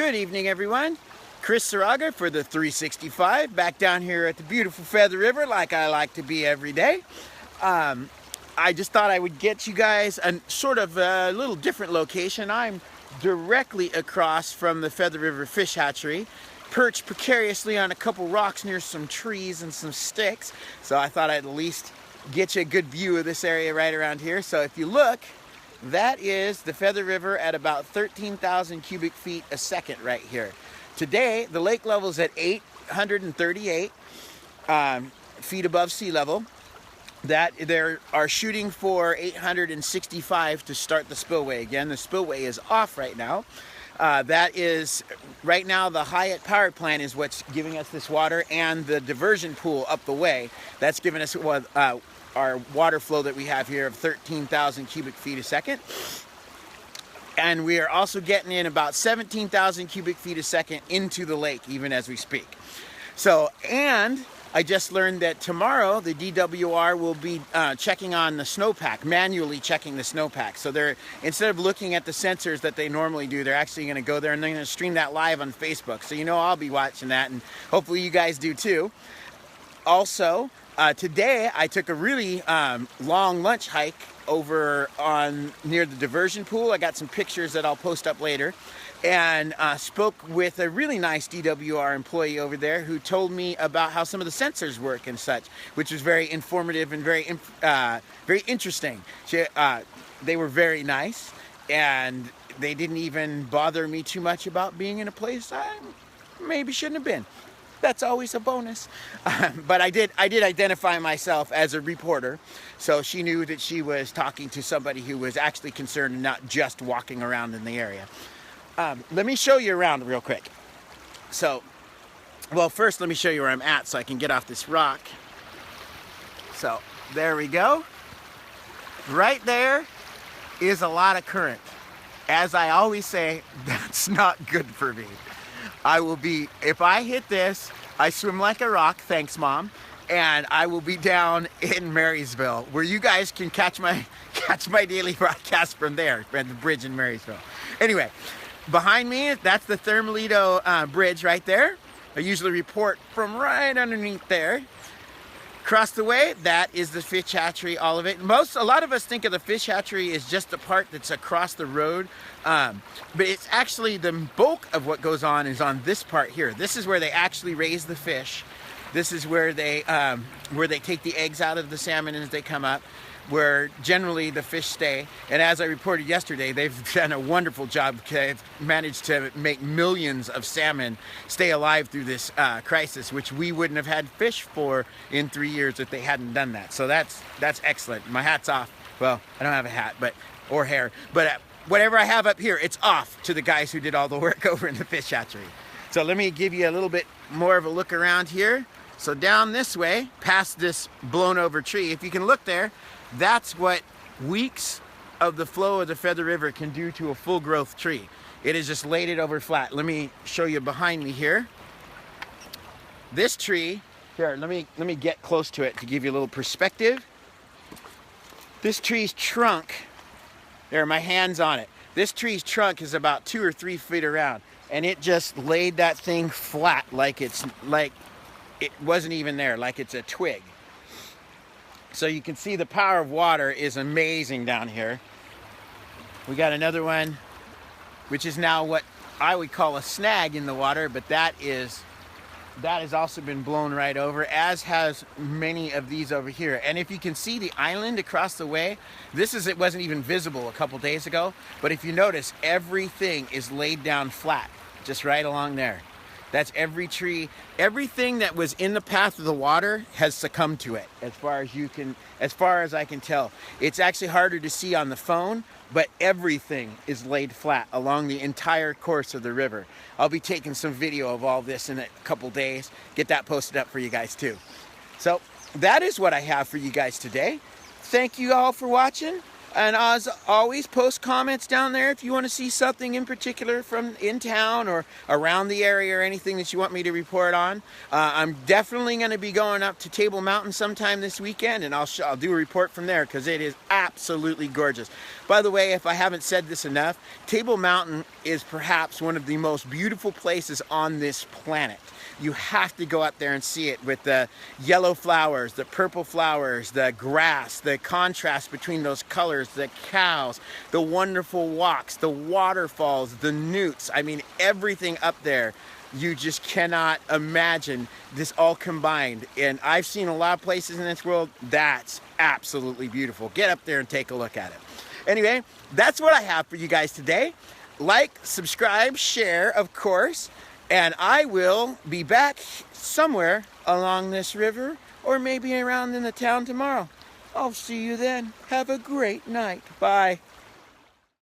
Good evening, everyone. Chris Saraga for the 365, back down here at the beautiful Feather River like I like to be every day. I just thought I would get you guys a sort of a little different location. I'm directly across from the Feather River Fish Hatchery, perched precariously on a couple rocks near some trees and some sticks. So I thought I'd at least get you a good view of this area right around here. So if you look, that is the Feather River at about 13,000 cubic feet a second right here. Today, the lake level is at 838 feet above sea level. That they are shooting for 865 to start the spillway. Again, the spillway is off right now. That is, right now, the Hyatt power plant is what's giving us this water, and the diversion pool up the way, that's giving us our water flow that we have here of 13,000 cubic feet a second. And we are also getting in about 17,000 cubic feet a second into the lake, even as we speak. So, and I just learned that tomorrow the DWR will be checking on the snowpack, manually checking the snowpack. So they're, instead of looking at the sensors that they normally do, they're actually going to go there and they're going to stream that live on Facebook. So you know I'll be watching that, and hopefully you guys do too. Also, today I took a really long lunch hike over on near the diversion pool. I got some pictures that I'll post up later, and spoke with a really nice DWR employee over there who told me about how some of the sensors work and such, which was very informative and very interesting. They were very nice, and they didn't even bother me too much about being in a place I maybe shouldn't have been. That's always a bonus. But I did identify myself as a reporter, so she knew that she was talking to somebody who was actually concerned and not just walking around in the area. Let me show you around real quick. So, well, first let me show you where I'm at so I can get off this rock. So, there we go. Right there is a lot of current. As I always say, that's not good for me. I will be, if I hit this, I swim like a rock, thanks Mom, and I will be down in Marysville, where you guys can catch my daily broadcast from there, at the bridge in Marysville. Anyway, behind me, that's the Thermalito Bridge right there. I usually report from right underneath there. Across the way, that is the fish hatchery, all of it. A lot of us think of the fish hatchery as just the part that's across the road, but it's actually the bulk of what goes on is on this part here. This is where they actually raise the fish. This is where they take the eggs out of the salmon as they come up, where generally the fish stay. And as I reported yesterday, they've done a wonderful job. They've managed to make millions of salmon stay alive through this crisis, which we wouldn't have had fish for in 3 years if they hadn't done that. So that's excellent. My hat's off. Well, I don't have a hat, or hair, but whatever I have up here, it's off to the guys who did all the work over in the fish hatchery. So let me give you a little bit more of a look around here. So down this way, past this blown over tree, if you can look there, that's what weeks of the flow of the Feather River can do to a full growth tree. It has just laid it over flat. Let me show you behind me here. This tree, here, let me get close to it to give you a little perspective. This tree's trunk, there are my hands on it. This tree's trunk is about 2 or 3 feet around, and it just laid that thing flat like it wasn't even there, like it's a twig. So you can see the power of water is amazing down here. We got another one, which is now what I would call a snag in the water, but that has also been blown right over, as has many of these over here. And if you can see the island across the way, it wasn't even visible a couple days ago, but if you notice, everything is laid down flat, just right along there. That's every tree, everything that was in the path of the water has succumbed to it, as far as I can tell. It's actually harder to see on the phone, but everything is laid flat along the entire course of the river. I'll be taking some video of all this in a couple days, get that posted up for you guys too. So that is what I have for you guys today. Thank you all for watching. And as always, post comments down there if you want to see something in particular from in town or around the area or anything that you want me to report on. I'm definitely going to be going up to Table Mountain sometime this weekend, and I'll do a report from there because it is absolutely gorgeous. By the way, if I haven't said this enough, Table Mountain is perhaps one of the most beautiful places on this planet. You have to go up there and see it with the yellow flowers, the purple flowers, the grass, the contrast between those colors, the cows, the wonderful walks, the waterfalls, the newts. I mean, everything up there. You just cannot imagine this all combined. And I've seen a lot of places in this world. That's absolutely beautiful. Get up there and take a look at it. Anyway, that's what I have for you guys today. Like, subscribe, share, of course. And I will be back somewhere along this river or maybe around in the town tomorrow. I'll see you then. Have a great night. Bye.